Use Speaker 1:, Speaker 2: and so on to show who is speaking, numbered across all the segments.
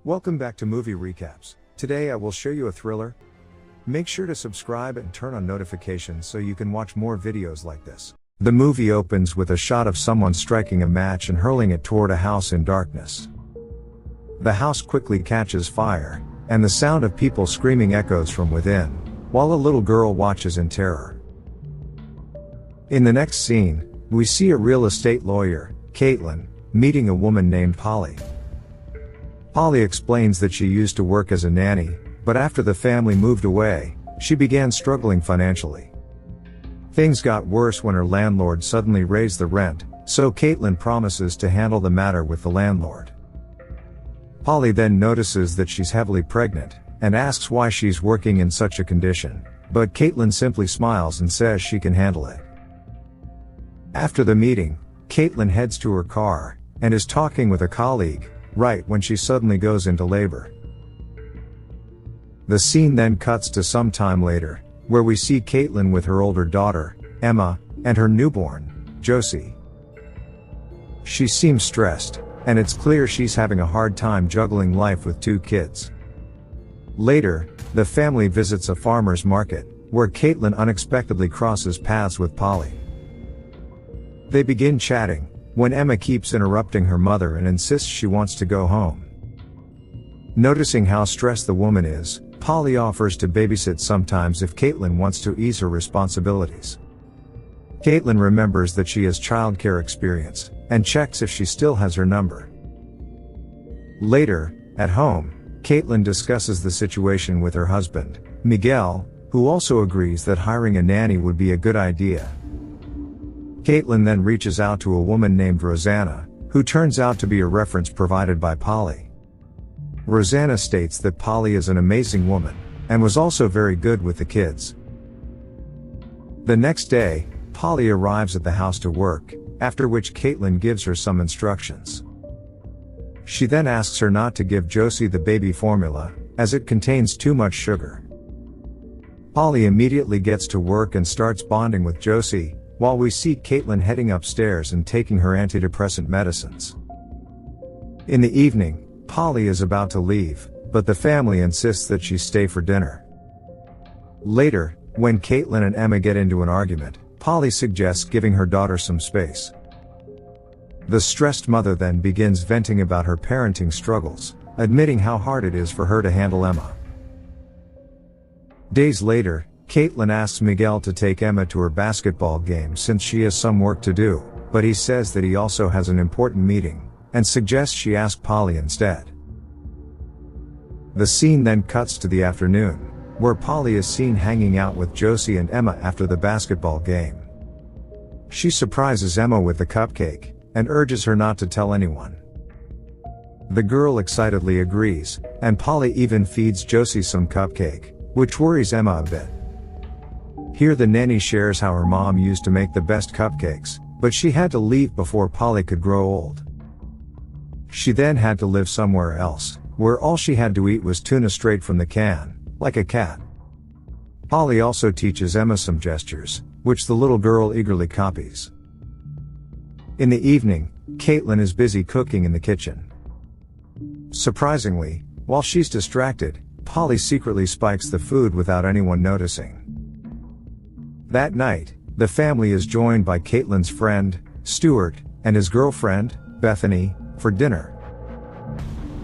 Speaker 1: Welcome back to Movie Recaps. Today I will show you a thriller. Make sure to subscribe and turn on notifications so you can watch more videos like this. The movie opens with a shot of someone striking a match and hurling it toward a house in darkness. The house quickly catches fire, and the sound of people screaming echoes from within, while a little girl watches in terror. In the next scene, we see a real estate lawyer, Caitlin, meeting a woman named Polly. Polly explains that she used to work as a nanny, but after the family moved away, she began struggling financially. Things got worse when her landlord suddenly raised the rent, so Caitlin promises to handle the matter with the landlord. Polly then notices that she's heavily pregnant, and asks why she's working in such a condition, but Caitlin simply smiles and says she can handle it. After the meeting, Caitlin heads to her car, and is talking with a colleague, right when she suddenly goes into labor. The scene then cuts to some time later, where we see Caitlin with her older daughter, Emma, and her newborn, Josie. She seems stressed, and it's clear she's having a hard time juggling life with two kids. Later, the family visits a farmer's market, where Caitlin unexpectedly crosses paths with Polly. They begin chatting, when Emma keeps interrupting her mother and insists she wants to go home. Noticing how stressed the woman is, Polly offers to babysit sometimes if Caitlin wants to ease her responsibilities. Caitlin remembers that she has childcare experience, and checks if she still has her number. Later, at home, Caitlin discusses the situation with her husband, Miguel, who also agrees that hiring a nanny would be a good idea. Caitlin then reaches out to a woman named Rosanna, who turns out to be a reference provided by Polly. Rosanna states that Polly is an amazing woman, and was also very good with the kids. The next day, Polly arrives at the house to work, after which Caitlin gives her some instructions. She then asks her not to give Josie the baby formula, as it contains too much sugar. Polly immediately gets to work and starts bonding with Josie, while we see Caitlin heading upstairs and taking her antidepressant medicines. In the evening, Polly is about to leave, but the family insists that she stay for dinner. Later, when Caitlin and Emma get into an argument, Polly suggests giving her daughter some space. The stressed mother then begins venting about her parenting struggles, admitting how hard it is for her to handle Emma. Days later, Caitlin asks Miguel to take Emma to her basketball game since she has some work to do, but he says that he also has an important meeting, and suggests she ask Polly instead. The scene then cuts to the afternoon, where Polly is seen hanging out with Josie and Emma after the basketball game. She surprises Emma with the cupcake, and urges her not to tell anyone. The girl excitedly agrees, and Polly even feeds Josie some cupcake, which worries Emma a bit. Here the nanny shares how her mom used to make the best cupcakes, but she had to leave before Polly could grow old. She then had to live somewhere else, where all she had to eat was tuna straight from the can, like a cat. Polly also teaches Emma some gestures, which the little girl eagerly copies. In the evening, Caitlin is busy cooking in the kitchen. Surprisingly, while she's distracted, Polly secretly spikes the food without anyone noticing. That night, the family is joined by Caitlin's friend, Stuart, and his girlfriend, Bethany, for dinner.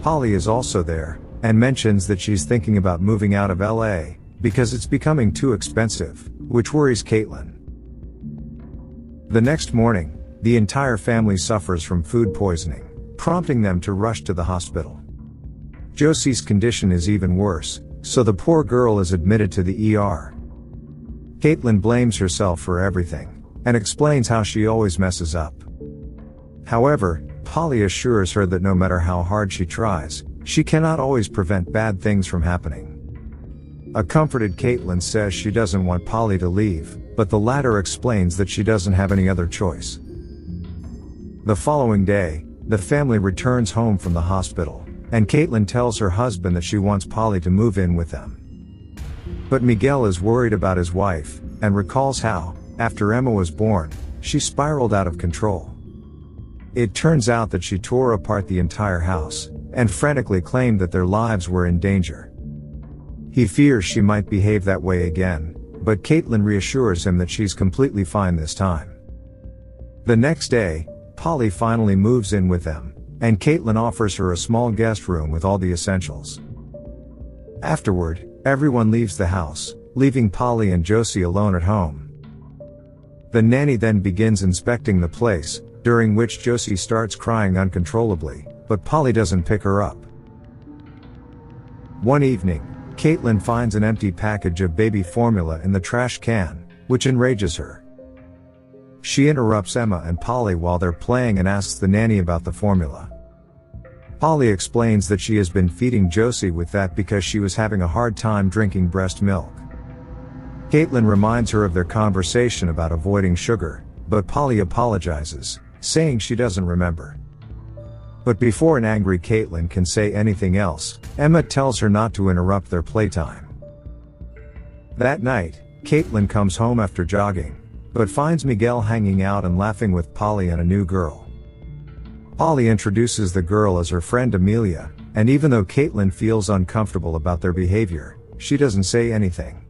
Speaker 1: Polly is also there, and mentions that she's thinking about moving out of LA, because it's becoming too expensive, which worries Caitlin. The next morning, the entire family suffers from food poisoning, prompting them to rush to the hospital. Josie's condition is even worse, so the poor girl is admitted to the ER. Caitlin blames herself for everything, and explains how she always messes up. However, Polly assures her that no matter how hard she tries, she cannot always prevent bad things from happening. A comforted Caitlin says she doesn't want Polly to leave, but the latter explains that she doesn't have any other choice. The following day, the family returns home from the hospital, and Caitlin tells her husband that she wants Polly to move in with them. But Miguel is worried about his wife, and recalls how, after Emma was born, she spiraled out of control. It turns out that she tore apart the entire house, and frantically claim that their lives were in danger. He fears she might behave that way again, but Caitlin reassures him that she's completely fine this time. The next day, Polly finally moves in with them, and Caitlin offers her a small guest room with all the essentials. Afterward, everyone leaves the house, leaving Polly and Josie alone at home. The nanny then begins inspecting the place, during which Josie starts crying uncontrollably, but Polly doesn't pick her up. One evening, Caitlin finds an empty package of baby formula in the trash can, which enrages her. She interrupts Emma and Polly while they're playing and asks the nanny about the formula. Polly explains that she has been feeding Josie with that because she was having a hard time drinking breast milk. Caitlin reminds her of their conversation about avoiding sugar, but Polly apologizes, saying she doesn't remember. But before an angry Caitlin can say anything else, Emma tells her not to interrupt their playtime. That night, Caitlin comes home after jogging, but finds Miguel hanging out and laughing with Polly and a new girl. Polly introduces the girl as her friend Amelia, and even though Caitlin feels uncomfortable about their behavior, she doesn't say anything.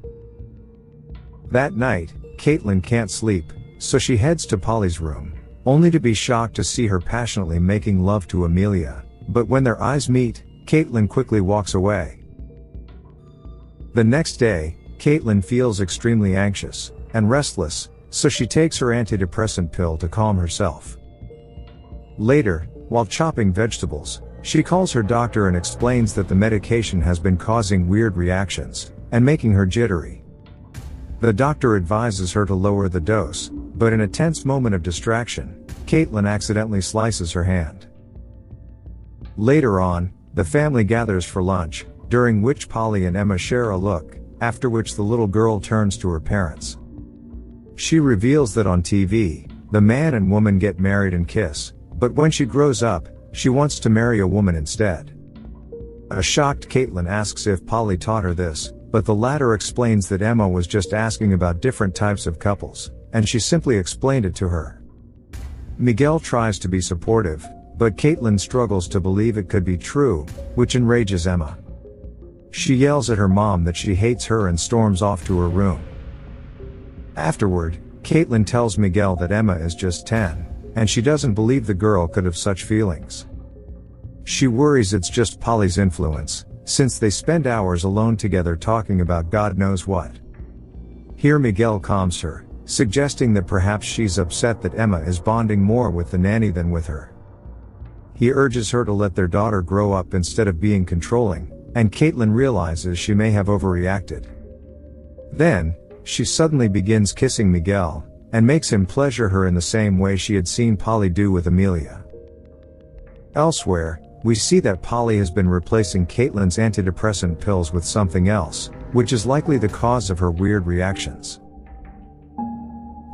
Speaker 1: That night, Caitlin can't sleep, so she heads to Polly's room, only to be shocked to see her passionately making love to Amelia, but when their eyes meet, Caitlin quickly walks away. The next day, Caitlin feels extremely anxious and restless, so she takes her antidepressant pill to calm herself. Later, while chopping vegetables, she calls her doctor and explains that the medication has been causing weird reactions and making her jittery. The doctor advises her to lower the dose, but in a tense moment of distraction, Caitlin accidentally slices her hand. Later on, the family gathers for lunch, during which Polly and Emma share a look, after which the little girl turns to her parents. She reveals that on TV, the man and woman get married and kiss, but when she grows up, she wants to marry a woman instead. A shocked Caitlin asks if Polly taught her this, but the latter explains that Emma was just asking about different types of couples, and she simply explained it to her. Miguel tries to be supportive, but Caitlin struggles to believe it could be true, which enrages Emma. She yells at her mom that she hates her and storms off to her room. Afterward, Caitlin tells Miguel that Emma is just 10, and she doesn't believe the girl could have such feelings. She worries it's just Polly's influence, since they spend hours alone together talking about God knows what. Here Miguel calms her, suggesting that perhaps she's upset that Emma is bonding more with the nanny than with her. He urges her to let their daughter grow up instead of being controlling, and Caitlin realizes she may have overreacted. Then, she suddenly begins kissing Miguel, and makes him pleasure her in the same way she had seen Polly do with Amelia. Elsewhere, we see that Polly has been replacing Caitlin's antidepressant pills with something else, which is likely the cause of her weird reactions.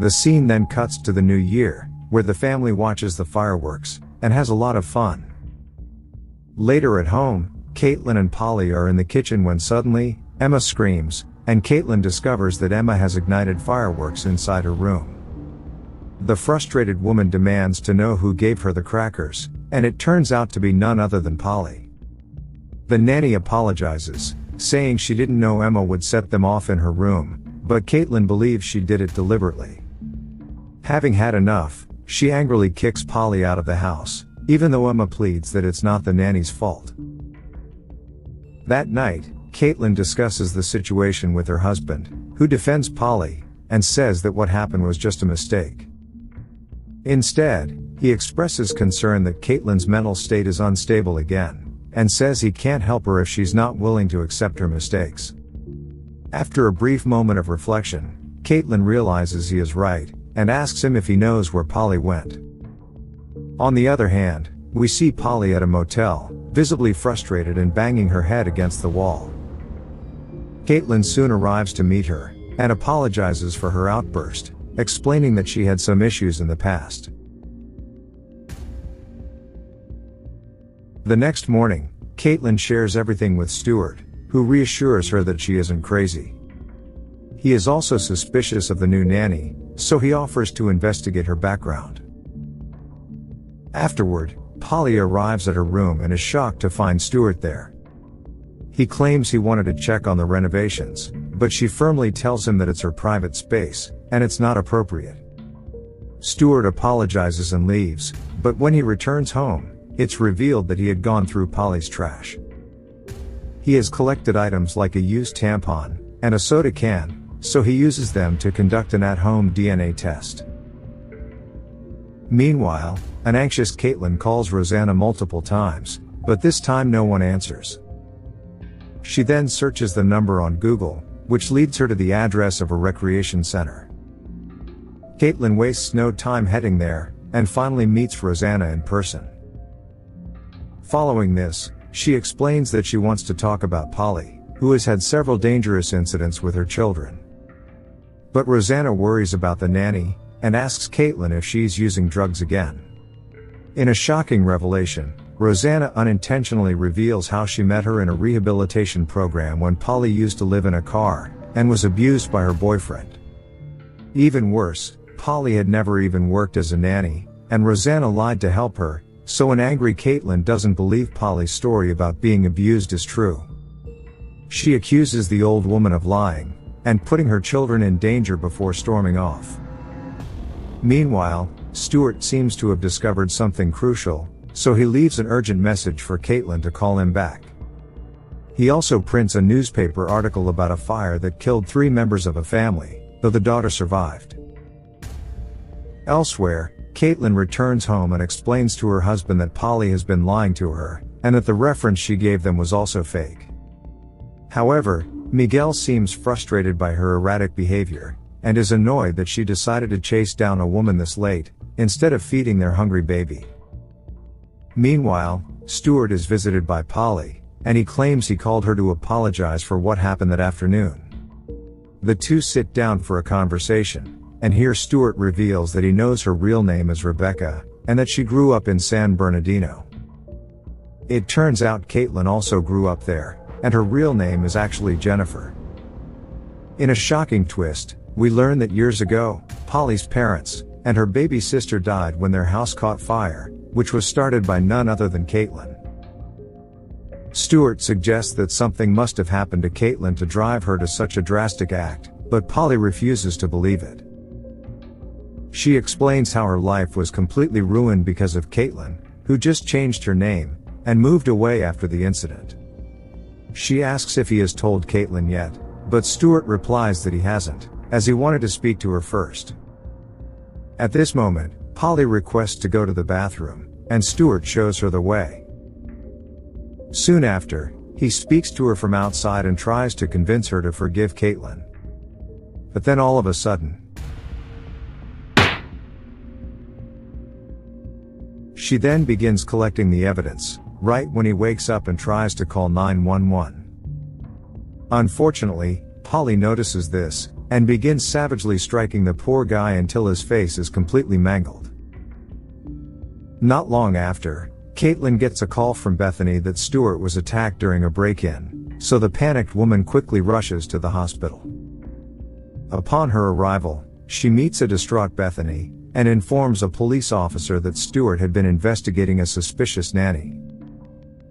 Speaker 1: The scene then cuts to the new year, where the family watches the fireworks, and has a lot of fun. Later at home, Caitlin and Polly are in the kitchen when suddenly, Emma screams, and Caitlin discovers that Emma has ignited fireworks inside her room. The frustrated woman demands to know who gave her the crackers, and it turns out to be none other than Polly. The nanny apologizes, saying she didn't know Emma would set them off in her room, but Caitlin believes she did it deliberately. Having had enough, she angrily kicks Polly out of the house, even though Emma pleads that it's not the nanny's fault. That night, Caitlin discusses the situation with her husband, who defends Polly, and says that what happened was just a mistake. Instead, he expresses concern that Caitlin's mental state is unstable again, and says he can't help her if she's not willing to accept her mistakes. After a brief moment of reflection, Caitlin realizes he is right, and asks him if he knows where Polly went. On the other hand, we see Polly at a motel, visibly frustrated and banging her head against the wall. Caitlin soon arrives to meet her, and apologizes for her outburst, explaining that she had some issues in the past. The next morning, Caitlin shares everything with Stuart, who reassures her that she isn't crazy. He is also suspicious of the new nanny, so he offers to investigate her background. Afterward, Polly arrives at her room and is shocked to find Stuart there. He claims he wanted to check on the renovations, but she firmly tells him that it's her private space, and it's not appropriate. Stuart apologizes and leaves, but when he returns home, it's revealed that he had gone through Polly's trash. He has collected items like a used tampon and a soda can, so he uses them to conduct an at-home DNA test. Meanwhile, an anxious Caitlin calls Rosanna multiple times, but this time no one answers. She then searches the number on Google, which leads her to the address of a recreation center. Caitlin wastes no time heading there, and finally meets Rosanna in person. Following this, she explains that she wants to talk about Polly, who has had several dangerous incidents with her children. But Rosanna worries about the nanny, and asks Caitlin if she's using drugs again. In a shocking revelation, Rosanna unintentionally reveals how she met her in a rehabilitation program when Polly used to live in a car, and was abused by her boyfriend. Even worse, Polly had never even worked as a nanny, and Rosanna lied to help her, so an angry Caitlin doesn't believe Polly's story about being abused is true. She accuses the old woman of lying, and putting her children in danger before storming off. Meanwhile, Stuart seems to have discovered something crucial, so he leaves an urgent message for Caitlin to call him back. He also prints a newspaper article about a fire that killed 3 members of a family, though the daughter survived. Elsewhere, Caitlin returns home and explains to her husband that Polly has been lying to her, and that the reference she gave them was also fake. However, Miguel seems frustrated by her erratic behavior, and is annoyed that she decided to chase down a woman this late, instead of feeding their hungry baby. Meanwhile, Stuart is visited by Polly, and he claims he called her to apologize for what happened that afternoon. The two sit down for a conversation, and here Stuart reveals that he knows her real name is Rebecca, and that she grew up in San Bernardino. It turns out Caitlin also grew up there, and her real name is actually Jennifer. In a shocking twist, we learn that years ago, Polly's parents and her baby sister died when their house caught fire, which was started by none other than Caitlin. Stuart suggests that something must have happened to Caitlin to drive her to such a drastic act, but Polly refuses to believe it. She explains how her life was completely ruined because of Caitlin, who just changed her name and moved away after the incident. She asks if he has told Caitlin yet, but Stuart replies that he hasn't, as he wanted to speak to her first. At this moment, Polly requests to go to the bathroom, and Stuart shows her the way. Soon after, he speaks to her from outside and tries to convince her to forgive Caitlin. But then all of a sudden, she then begins collecting the evidence, right when he wakes up and tries to call 911. Unfortunately, Polly notices this, and begins savagely striking the poor guy until his face is completely mangled. Not long after, Caitlin gets a call from Bethany that Stuart was attacked during a break-in, so the panicked woman quickly rushes to the hospital. Upon her arrival, she meets a distraught Bethany, and informs a police officer that Stuart had been investigating a suspicious nanny.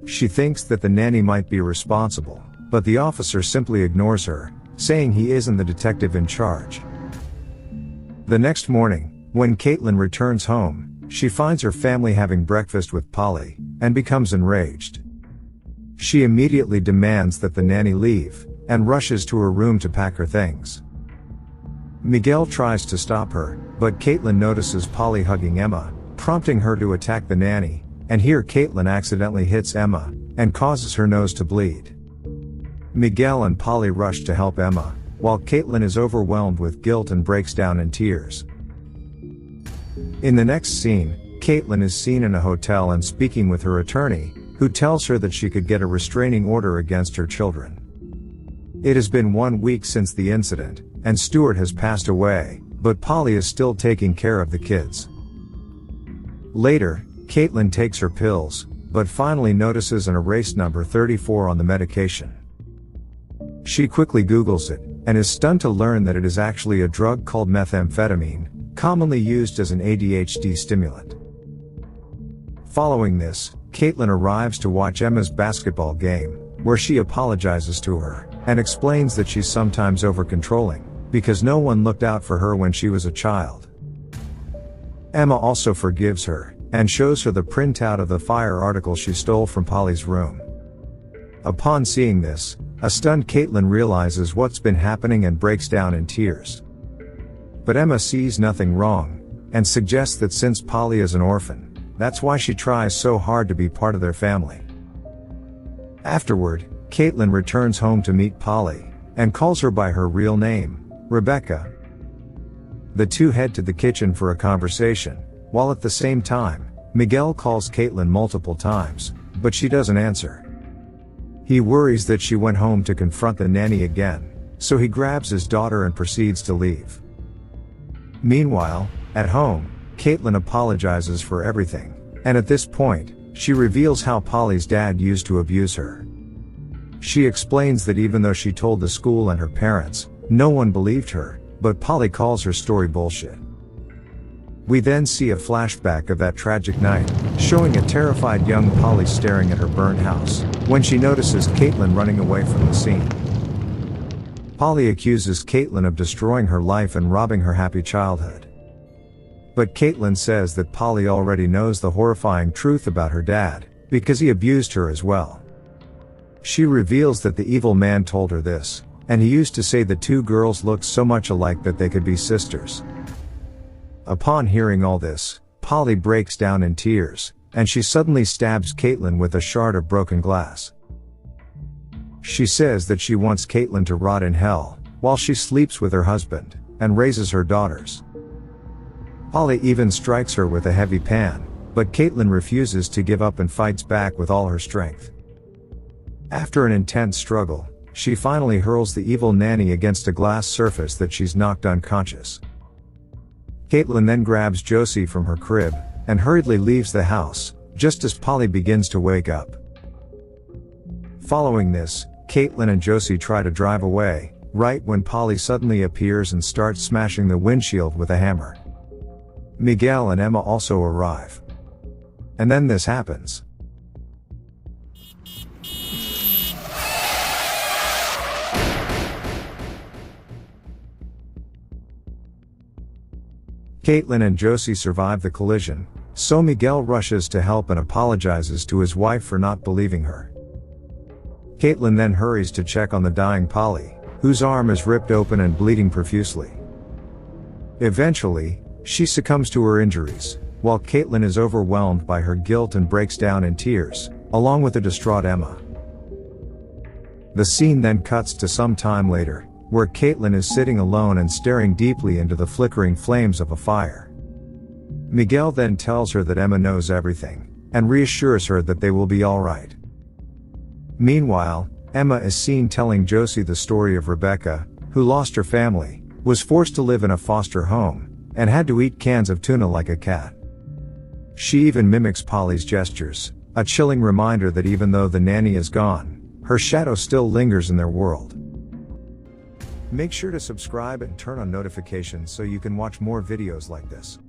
Speaker 1: She thinks that the nanny might be responsible, but the officer simply ignores her, saying he isn't the detective in charge. The next morning, when Caitlin returns home, she finds her family having breakfast with Polly, and becomes enraged. She immediately demands that the nanny leave, and rushes to her room to pack her things. Miguel tries to stop her, but Caitlin notices Polly hugging Emma, prompting her to attack the nanny, and here Caitlin accidentally hits Emma, and causes her nose to bleed. Miguel and Polly rush to help Emma, while Caitlin is overwhelmed with guilt and breaks down in tears. In the next scene, Caitlin is seen in a hotel and speaking with her attorney, who tells her that she could get a restraining order against her children. It has been 1 week since the incident, and Stuart has passed away, but Polly is still taking care of the kids. Later, Caitlin takes her pills, but finally notices an erased number 34 on the medication. She quickly Googles it, and is stunned to learn that it is actually a drug called methamphetamine, commonly used as an ADHD stimulant. Following this, Caitlin arrives to watch Emma's basketball game, where she apologizes to her, and explains that she's sometimes over-controlling, because no one looked out for her when she was a child. Emma also forgives her, and shows her the printout of the fire article she stole from Polly's room. Upon seeing this, a stunned Caitlin realizes what's been happening and breaks down in tears. But Emma sees nothing wrong, and suggests that since Polly is an orphan, that's why she tries so hard to be part of their family. Afterward, Caitlin returns home to meet Polly, and calls her by her real name, Rebecca. The two head to the kitchen for a conversation, while at the same time, Miguel calls Caitlin multiple times, but she doesn't answer. He worries that she went home to confront the nanny again, so he grabs his daughter and proceeds to leave. Meanwhile, at home, Caitlin apologizes for everything, and at this point, she reveals how Polly's dad used to abuse her. She explains that even though she told the school and her parents, no one believed her, but Polly calls her story bullshit. We then see a flashback of that tragic night, showing a terrified young Polly staring at her burned house, when she notices Caitlin running away from the scene. Polly accuses Caitlin of destroying her life and robbing her happy childhood. But Caitlin says that Polly already knows the horrifying truth about her dad, because he abused her as well. She reveals that the evil man told her this, and he used to say the two girls looked so much alike that they could be sisters. Upon hearing all this, Polly breaks down in tears, and she suddenly stabs Caitlin with a shard of broken glass. She says that she wants Caitlin to rot in hell, while she sleeps with her husband, and raises her daughters. Polly even strikes her with a heavy pan, but Caitlin refuses to give up and fights back with all her strength. After an intense struggle, she finally hurls the evil nanny against a glass surface that she's knocked unconscious. Caitlin then grabs Josie from her crib, and hurriedly leaves the house, just as Polly begins to wake up. Following this, Caitlin and Josie try to drive away, right when Polly suddenly appears and starts smashing the windshield with a hammer. Miguel and Emma also arrive. And then this happens. Caitlin and Josie survive the collision, so Miguel rushes to help and apologizes to his wife for not believing her. Caitlin then hurries to check on the dying Polly, whose arm is ripped open and bleeding profusely. Eventually, she succumbs to her injuries, while Caitlin is overwhelmed by her guilt and breaks down in tears, along with a distraught Emma. The scene then cuts to some time later, where Caitlin is sitting alone and staring deeply into the flickering flames of a fire. Miguel then tells her that Emma knows everything, and reassures her that they will be alright. Meanwhile, Emma is seen telling Josie the story of Rebecca, who lost her family, was forced to live in a foster home, and had to eat cans of tuna like a cat. She even mimics Polly's gestures, a chilling reminder that even though the nanny is gone, her shadow still lingers in their world. Make sure to subscribe and turn on notifications so you can watch more videos like this.